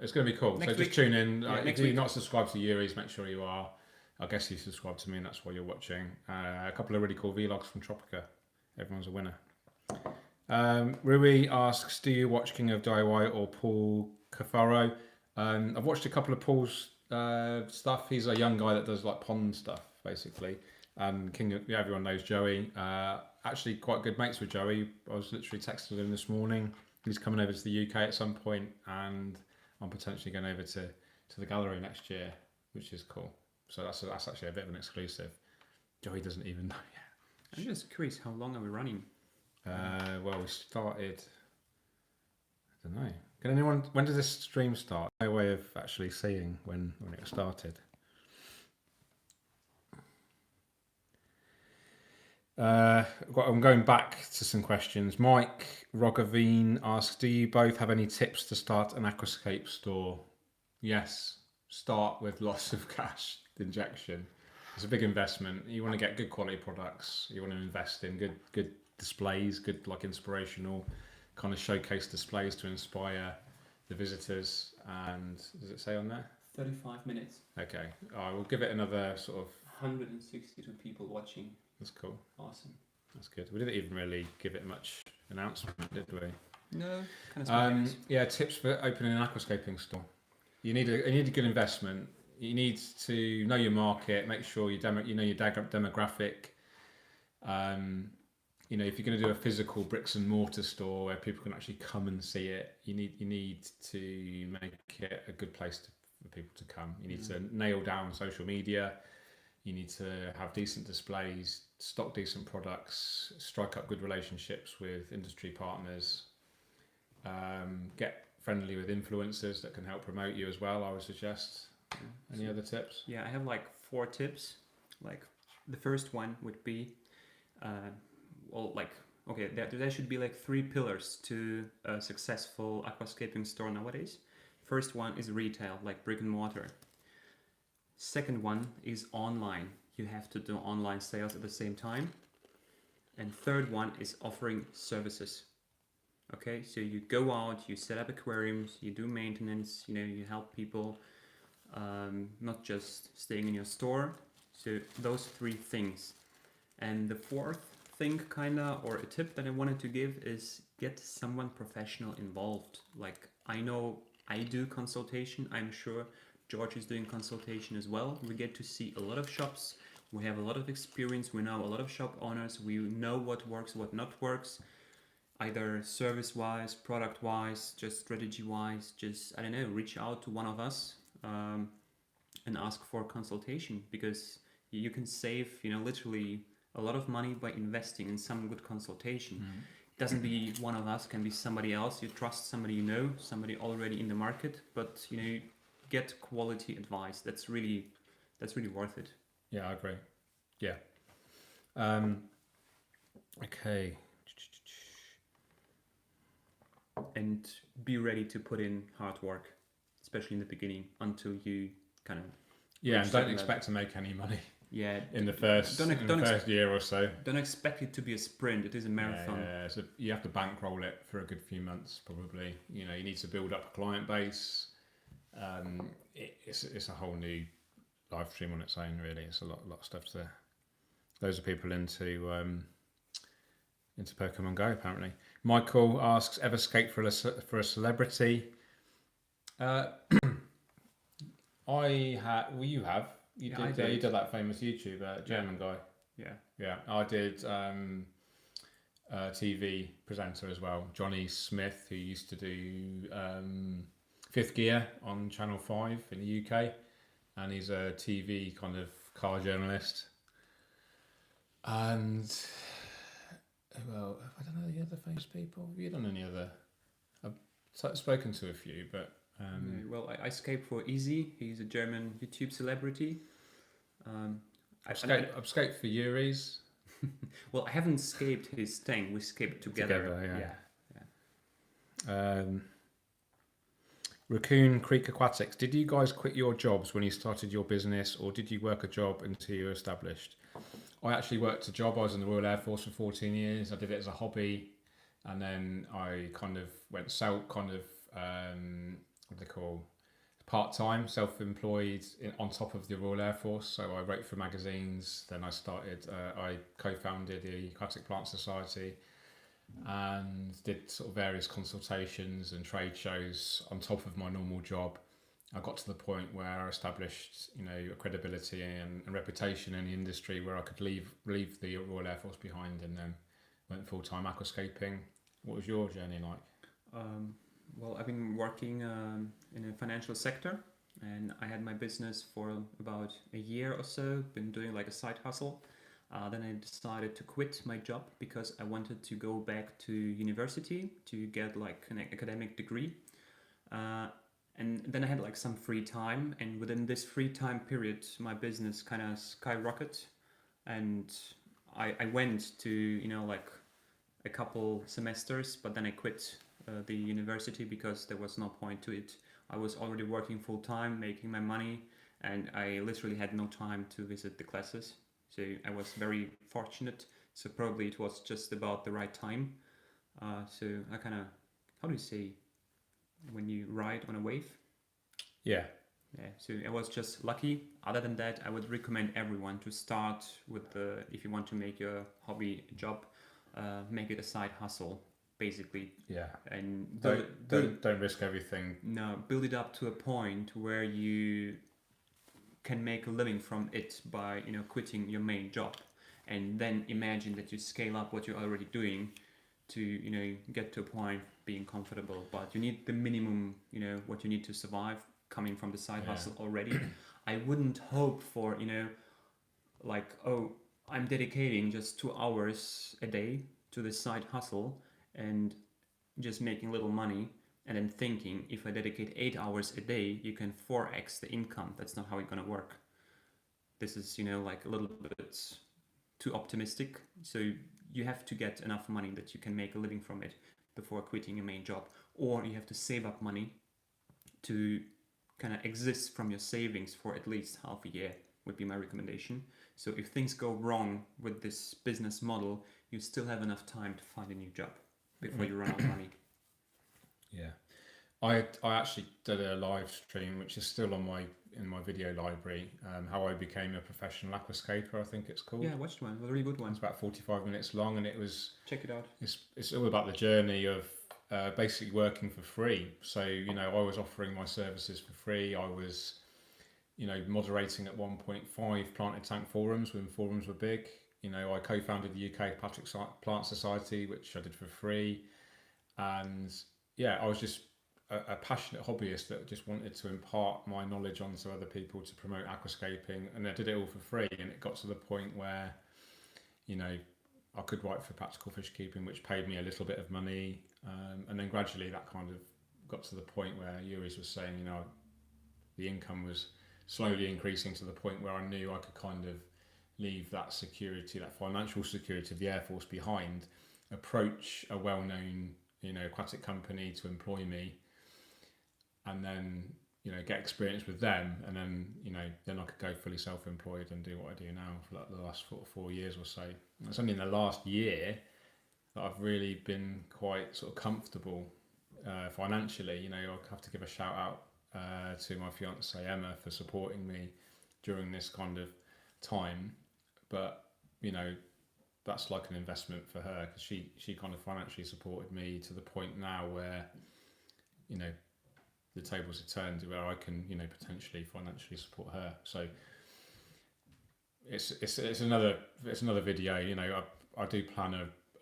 Speaker 1: it's going to be cool. So just tune in. If you're not subscribed to Jurijs, make sure you are. I guess you subscribe to me, and that's why you're watching. A couple of really cool vlogs from Tropica. Everyone's a winner. Rui asks, do you watch King of DIY or Paul Cafaro? I've watched a couple of Paul's stuff. He's a young guy that does like pond stuff, basically. And everyone knows Joey. Actually, quite good mates with Joey. I was literally texting him this morning. He's coming over to the UK at some point, and I'm potentially going over to the gallery next year, which is cool. So that's actually a bit of an exclusive. Joey doesn't even know yet.
Speaker 2: I'm just curious, how long are we running?
Speaker 1: Well, we started don't know. Can anyone? When does this stream start? No way of actually seeing when it started. I'm going back to some questions. Mike Rogavine asks, do you both have any tips to start an aquascape store? Yes, start with lots of cash injection. It's a big investment. You want to get good quality products. You want to invest in good displays, good like inspirational kind of showcase displays to inspire the visitors. And does it say on there?
Speaker 2: 35 minutes.
Speaker 1: Okay, I will give it another sort of
Speaker 2: 162 people watching.
Speaker 1: That's cool.
Speaker 2: Awesome.
Speaker 1: That's good. We didn't even really give it much announcement, did we?
Speaker 2: No. Kind of
Speaker 1: Yeah, tips for opening an aquascaping store. You need a good investment. You need to know your market. Make sure you know your demographic. If you're going to do a physical bricks and mortar store where people can actually come and see it, you need to make it a good place for people to come. You need to nail down social media. You need to have decent displays, stock decent products, strike up good relationships with industry partners, get friendly with influencers that can help promote you as well, I would suggest. Any other tips?
Speaker 2: Yeah, I have like 4 tips. Like the first one would be, there should be like 3 pillars to a successful aquascaping store nowadays. First one is retail, like brick and mortar. Second one is online. You have to do online sales at the same time. And third one is offering services. Okay, so you go out, you set up aquariums, you do maintenance, you help people, not just staying in your store. So those 3 things. And the fourth thing or a tip that I wanted to give is get someone professional involved. Like I know I do consultation, I'm sure George is doing consultation as well. We get to see a lot of shops. We have a lot of experience. We know a lot of shop owners. We know what works, what not works, either service-wise, product-wise, just strategy-wise. Just, I don't know, reach out to one of us and ask for consultation, because you can save, literally a lot of money by investing in some good consultation. It doesn't be one of us, can be somebody else. You trust somebody somebody already in the market, but get quality advice. That's really worth it.
Speaker 1: Yeah, I agree. Yeah. Okay.
Speaker 2: And be ready to put in hard work, especially in the beginning, until you kind of
Speaker 1: and don't expect to make any money.
Speaker 2: Yeah,
Speaker 1: in the first year or so.
Speaker 2: Don't expect it to be a sprint. It is a marathon.
Speaker 1: Yeah, so you have to bankroll it for a good few months, probably. You need to build up a client base. It's a whole new live stream on its own, really. It's a lot of stuff there. Those are people into Pokemon Go, apparently. Michael asks, ever skate for a celebrity? I have. Well, you have. You did that famous YouTuber, German guy. Yeah. I did TV presenter as well, Johnny Smith, who used to do Fifth Gear on Channel 5 in the UK, and he's a TV kind of car journalist. And well, I don't know the other famous people. Have you done any other? I've spoken to a few, but
Speaker 2: I skate for Easy. He's a German YouTube celebrity.
Speaker 1: I've skate for Jurijs.
Speaker 2: Well, I haven't scaped his tank. We scaped together.
Speaker 1: Yeah. Raccoon Creek Aquatics. Did you guys quit your jobs when you started your business, or did you work a job until you were established? I actually worked a job. I was in the Royal Air Force for 14 years. I did it as a hobby, and then I kind of went what they call part-time, self-employed on top of the Royal Air Force. So I wrote for magazines. Then I co-founded the Aquatic Plant Society and did sort of various consultations and trade shows on top of my normal job. I got to the point where I established, a credibility and reputation in the industry where I could leave the Royal Air Force behind, and then went full-time aquascaping. What was your journey like?
Speaker 2: Well, I've been working in a financial sector, and I had my business for about a year or so. Been doing like a side hustle. Then I decided to quit my job because I wanted to go back to university to get like an academic degree. And then I had like some free time, and within this free time period, my business kind of skyrocketed, and I went to like a couple semesters, but then I quit the university because there was no point to it. I was already working full time, making my money, and I literally had no time to visit the classes. So I was very fortunate. So probably it was just about the right time. So I kind of, how do you say, when you ride on a wave?
Speaker 1: Yeah.
Speaker 2: Yeah, so I was just lucky. Other than that, I would recommend everyone to start with if you want to make your hobby a job, make it a side hustle, basically.
Speaker 1: Yeah.
Speaker 2: And
Speaker 1: Don't risk everything.
Speaker 2: No, build it up to a point where you can make a living from it by quitting your main job, and then imagine that you scale up what you're already doing to get to a point being comfortable. But you need the minimum, what you need to survive coming from the side hustle already. I wouldn't hope for like, oh, I'm dedicating just 2 hours a day to this side hustle and just making little money, and then thinking if I dedicate 8 hours a day, you can 4x the income. That's not how it's gonna work. This is like a little bit too optimistic. So you have to get enough money that you can make a living from it before quitting your main job, or you have to save up money to kind of exist from your savings for at least half a year, would be my recommendation. So if things go wrong with this business model, you still have enough time to find a new job before you run out of money.
Speaker 1: Yeah, I actually did a live stream, which is still in my video library. How I became a professional aquascaper, I think it's called.
Speaker 2: Yeah, I watched one. It was a really good one.
Speaker 1: It's about 45 minutes long, and it was.
Speaker 2: Check it out.
Speaker 1: It's all about the journey of basically working for free. So I was offering my services for free. I was moderating at 1.5 planted tank forums when forums were big. I co-founded the UK Aquatic Plant Society, which I did for free, and yeah, I was just a passionate hobbyist that just wanted to impart my knowledge onto other people to promote aquascaping, and I did it all for free. And it got to the point where I could write for Practical Fish Keeping, which paid me a little bit of money, and then gradually that kind of got to the point where Jurijs was saying, the income was slowly increasing to the point where I knew I could kind of leave that security, that financial security of the Air Force behind, approach a well-known aquatic company to employ me, and then get experience with them, and then then I could go fully self-employed and do what I do now for like the last 4 years or so. It's only in the last year that I've really been quite sort of comfortable financially. I have to give a shout out to my fiance Emma for supporting me during this kind of time, but that's like an investment for her, because she kind of financially supported me to the point now where the tables are turned where I can potentially financially support her. So it's another video. I do plan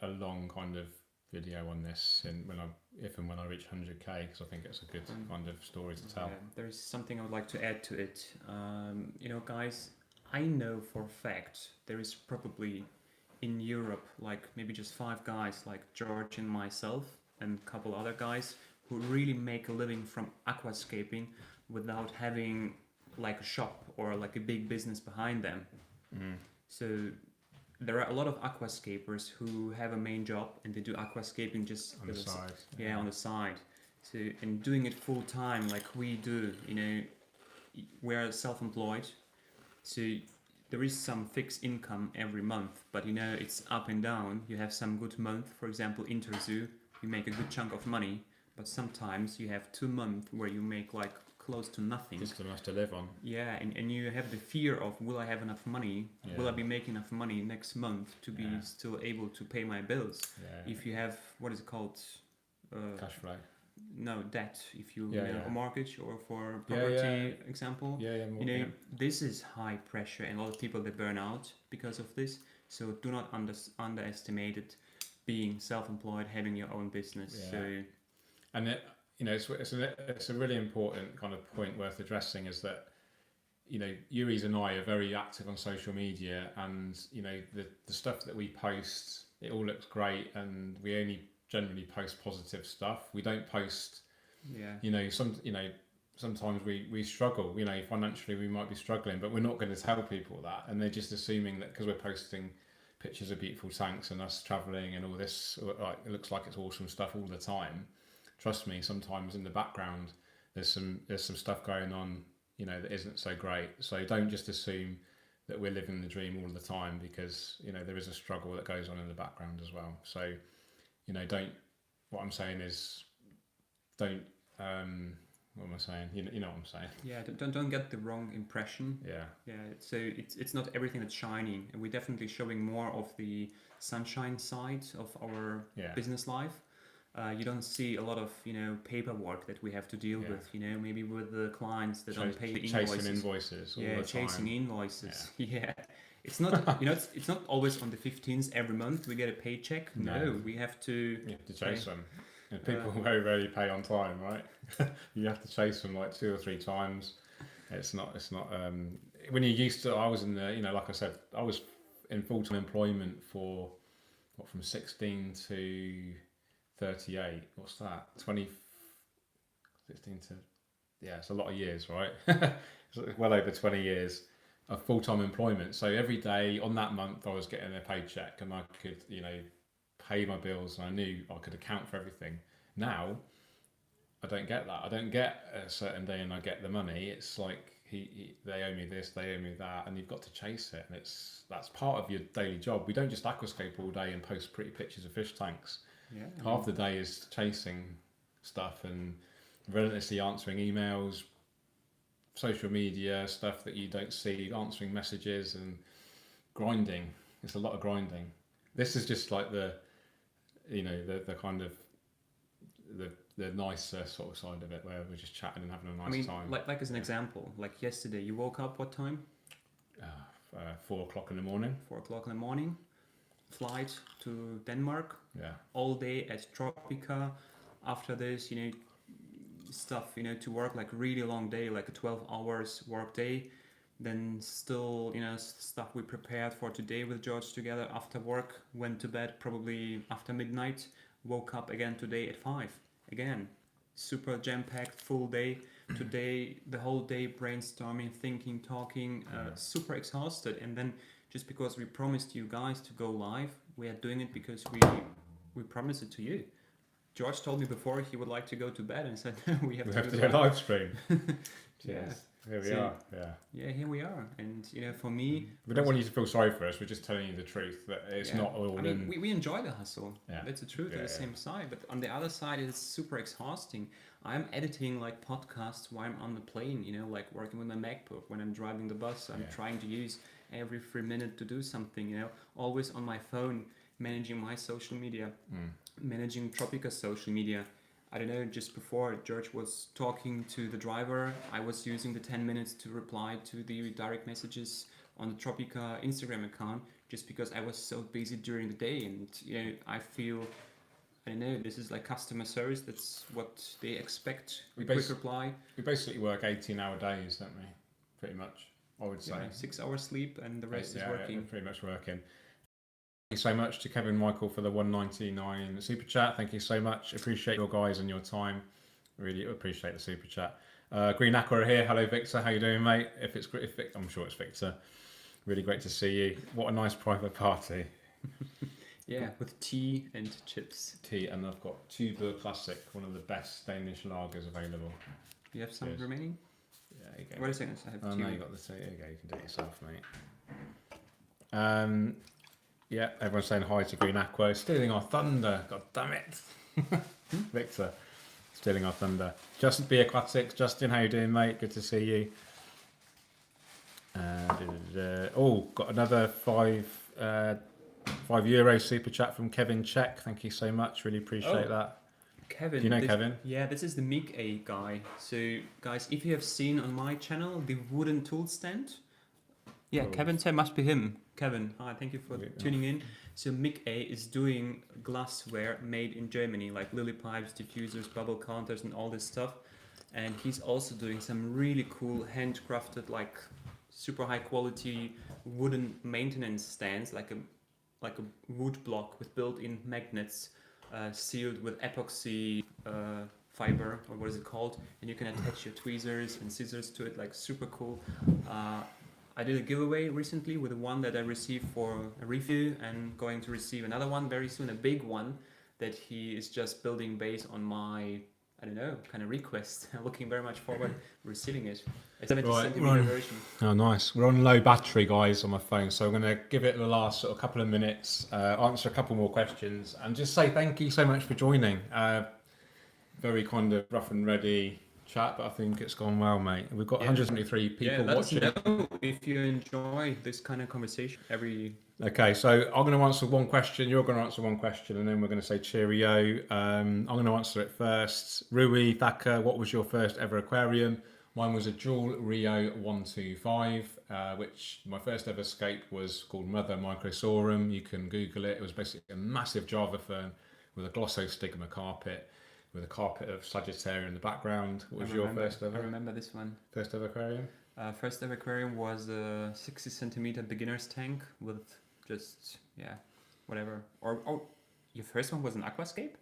Speaker 1: a long kind of video on this, and when I reach 100k, because I think it's a good kind of story to tell.
Speaker 2: There's something I would like to add to it. Guys, I know for a fact there is probably in Europe like maybe just 5 guys like George and myself and a couple other guys who really make a living from aquascaping without having like a shop or like a big business behind them. So there are a lot of aquascapers who have a main job and they do aquascaping just
Speaker 1: on the side.
Speaker 2: Yeah, on the side. So, and doing it full time like we do, we're self-employed. So there is some fixed income every month, but it's up and down. You have some good month, for example, Interzoo, you make a good chunk of money, but sometimes you have 2 months where you make like close to nothing.
Speaker 1: Just enough to live on.
Speaker 2: Yeah, and you have the fear of, will I have enough money? Yeah. Will I be making enough money next month to be still able to pay my bills? Yeah. If you have, what is it called?
Speaker 1: Cash flow.
Speaker 2: No, debt. If you a mortgage or for property example. This is high pressure, and a lot of people that burn out because of this. So do not underestimate it. Being self-employed, having your own business. Yeah. So,
Speaker 1: and it's a really important kind of point worth addressing, is that Jurijs and I are very active on social media, and the stuff that we post, it all looks great, and we only generally post positive stuff. We don't post, sometimes we struggle. Financially we might be struggling, but we're not going to tell people that, and they're just assuming that because we're posting pictures of beautiful tanks and us traveling and all this, like, it looks like it's awesome stuff all the time. Trust me, sometimes in the background there's some stuff going on, that isn't so great. So don't just assume that we're living the dream all the time, because there is a struggle that goes on in the background as well. So don't. What I'm saying is, don't. What am I saying? You know what I'm saying?
Speaker 2: Yeah, don't get the wrong impression.
Speaker 1: Yeah.
Speaker 2: So it's not everything that's shining, and we're definitely showing more of the sunshine side of our business life. You don't see a lot of paperwork that we have to deal with. Maybe with the clients that don't pay the invoices.
Speaker 1: Chasing invoices. All the
Speaker 2: chasing
Speaker 1: time.
Speaker 2: invoices. Yeah. It's not it's not always on the 15th every month we get a paycheck. No, we have to.
Speaker 1: You have to chase them. And people very rarely pay on time, right? You have to chase them like 2 or 3 times. It's not. When you're used to, I was in the, like I said, I was in full-time employment for from 16 to 38. What's that? 16 to, it's a lot of years, right? It's well over 20 years of full-time employment. So every day on that month I was getting a paycheck, and I could, pay my bills, and I knew I could account for everything. Now I don't get that. I don't get a certain day and I get the money. It's like they owe me this, they owe me that, and you've got to chase it, and that's part of your daily job. We don't just aquascape all day and post pretty pictures of fish tanks. Half the day is chasing stuff and relentlessly answering emails, social media stuff that you don't see, answering messages, and grinding. It's a lot of grinding. This is just like the kind of the nicer sort of side of it, where we're just chatting and having a nice time.
Speaker 2: Like as an example, like yesterday, you woke up what time?
Speaker 1: 4 o'clock in the morning.
Speaker 2: 4 o'clock in the morning. Flight to Denmark.
Speaker 1: Yeah.
Speaker 2: All day at Tropica. After this, stuff, to work, like really long day, like a 12 hours work day. Then still, stuff we prepared for today with George together after work. Went to bed probably after midnight. Woke up again today at 5. Again, super jam-packed, full day. Today, the whole day brainstorming, thinking, talking, super exhausted. And then just because we promised you guys to go live, we are doing it because we promised it to you. George told me before he would like to go to bed, and I said, we have to do a
Speaker 1: live stream.
Speaker 2: Yes.
Speaker 1: Here we are.
Speaker 2: Yeah, here we are. And for me,
Speaker 1: we don't want you to feel sorry for us. We're just telling you the truth, that it's not all in.
Speaker 2: We enjoy the hustle.
Speaker 1: Yeah.
Speaker 2: That's the truth. At the same side, but on the other side, it's super exhausting. I'm editing like podcasts while I'm on the plane. Like working with my MacBook when I'm driving the bus. I'm trying to use every 3 minutes to do something. Always on my phone, managing my social media, managing Tropica's social media. I don't know, just before George was talking to the driver, I was using the 10 minutes to reply to the direct messages on the Tropica Instagram account, just because I was so busy during the day. And, I feel, I don't know, this is like customer service. That's what they expect. Quick reply.
Speaker 1: We basically work 18-hour days, don't we? Pretty much, I would say.
Speaker 2: 6 hours sleep and the rest is working.
Speaker 1: Yeah, pretty much working. Thank you so much to Kevin Michael for the 199 super chat. Thank you so much. Appreciate your guys and your time. Really appreciate the super chat. Green Aqua here. Hello, Victor. How you doing, mate? I'm sure it's Victor. Really great to see you. What a nice private party.
Speaker 2: Yeah, with tea and chips.
Speaker 1: Tea, and I've got Tuber Classic, one of the best Danish lagers available.
Speaker 2: Do you have some remaining?
Speaker 1: Yeah, you go.
Speaker 2: Wait a second. I have
Speaker 1: two. No, you got the tea. There you go. You can do it yourself, mate. Yeah, everyone's saying hi to Green Aqua. Stealing our thunder. God damn it. Victor, stealing our thunder. Just Be Aquatics. Justin, how you doing, mate? Good to see you. Got another €5 super chat from Kevin Check. Thank you so much. Really appreciate that.
Speaker 2: Kevin.
Speaker 1: Do you know Kevin?
Speaker 2: Yeah, this is the MIG-A guy. So, guys, if you have seen on my channel the wooden tool stand, Kevin said must be him. Kevin, hi, thank you for tuning in. So MIG-A is doing glassware made in Germany, like lily pipes, diffusers, bubble counters, and all this stuff. and he's also doing some really cool handcrafted, like super high quality wooden maintenance stands, like a wood block with built-in magnets, sealed with epoxy fiber, or what is it called, and you can attach your tweezers and scissors to it, like super cool. I did a giveaway recently with the one that I received for a review, and going to receive another one very soon, a big one that he is just building based on my, I don't know, kind of request. I'm looking very much forward to receiving it. A 70 centimeter version.
Speaker 1: Oh, nice. We're on low battery, guys, on my phone, so I'm going to give it the last sort of couple of minutes, answer a couple more questions, and just say thank you so much for joining. Very kind of rough and ready chat, but I think it's gone well, mate. We've got 173 people watching.
Speaker 2: Let us know if you enjoy this kind of conversation
Speaker 1: Okay, so I'm going to answer one question, you're going to answer one question, and then we're going to say cheerio. I'm going to answer it first. Rui, Thacker, what was your first ever aquarium? Mine was a Jewel Rio 125, which my first ever scape was called Mother Microsaurum. You can Google it. It was basically a massive Java fern with a glossostigma carpet, with a carpet of Sagittaria in the background. What was your first ever?
Speaker 2: I remember this one.
Speaker 1: First ever aquarium?
Speaker 2: First ever aquarium was a 60 centimeter beginner's tank with just, whatever. Or your first one was an aquascape?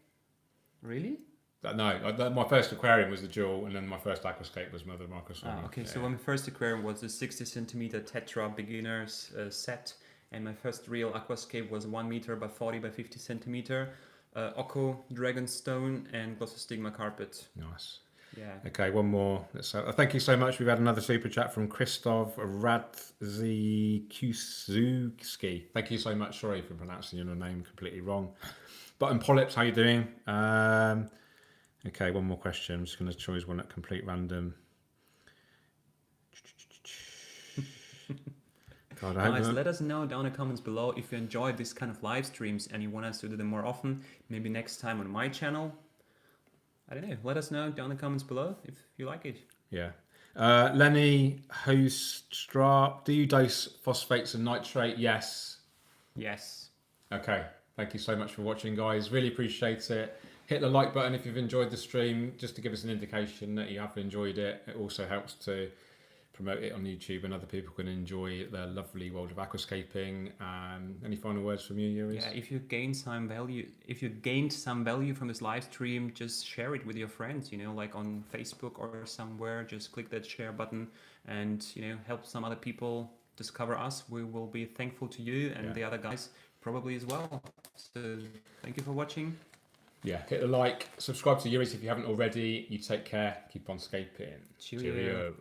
Speaker 2: Really?
Speaker 1: No, my first aquarium was the Jewel, and then my first aquascape was Mother Microsaurum.
Speaker 2: Okay, so my first aquarium was a 60 centimeter Tetra beginner's set, and my first real aquascape was 1 meter by 40 by 50 centimeter. Oko, Dragonstone, and Glossostigma carpet.
Speaker 1: Nice.
Speaker 2: Yeah.
Speaker 1: Okay, one more. Thank you so much. We've had another super chat from Krzysztof Radzikowski. Thank you so much. Sorry for pronouncing your name completely wrong. Button Polyps, how you doing? Okay, one more question. I'm just going to choose one at complete random. God,
Speaker 2: Guys, let us know down in the comments below if you enjoy this kind of live streams and you want us to do them more often. Maybe next time on my channel. I don't know. Let us know down in the comments below if you like it.
Speaker 1: Yeah. Lenny Hostrap, do you dose phosphates and nitrate? Yes.
Speaker 2: Yes.
Speaker 1: Okay. Thank you so much for watching, guys. Really appreciate it. Hit the like button if you've enjoyed the stream, just to give us an indication that you have enjoyed it. It also helps to promote it on YouTube, and other people can enjoy the lovely world of aquascaping. Any final words from you, Jurijs?
Speaker 2: Yeah, if you gained some value from this live stream, just share it with your friends, like on Facebook or somewhere. Just click that share button and, help some other people discover us. We will be thankful to you and the other guys probably as well. So thank you for watching.
Speaker 1: Yeah, hit the like, subscribe to Jurijs if you haven't already. You take care, keep on scaping.
Speaker 2: Cheerio.
Speaker 1: Cheerio.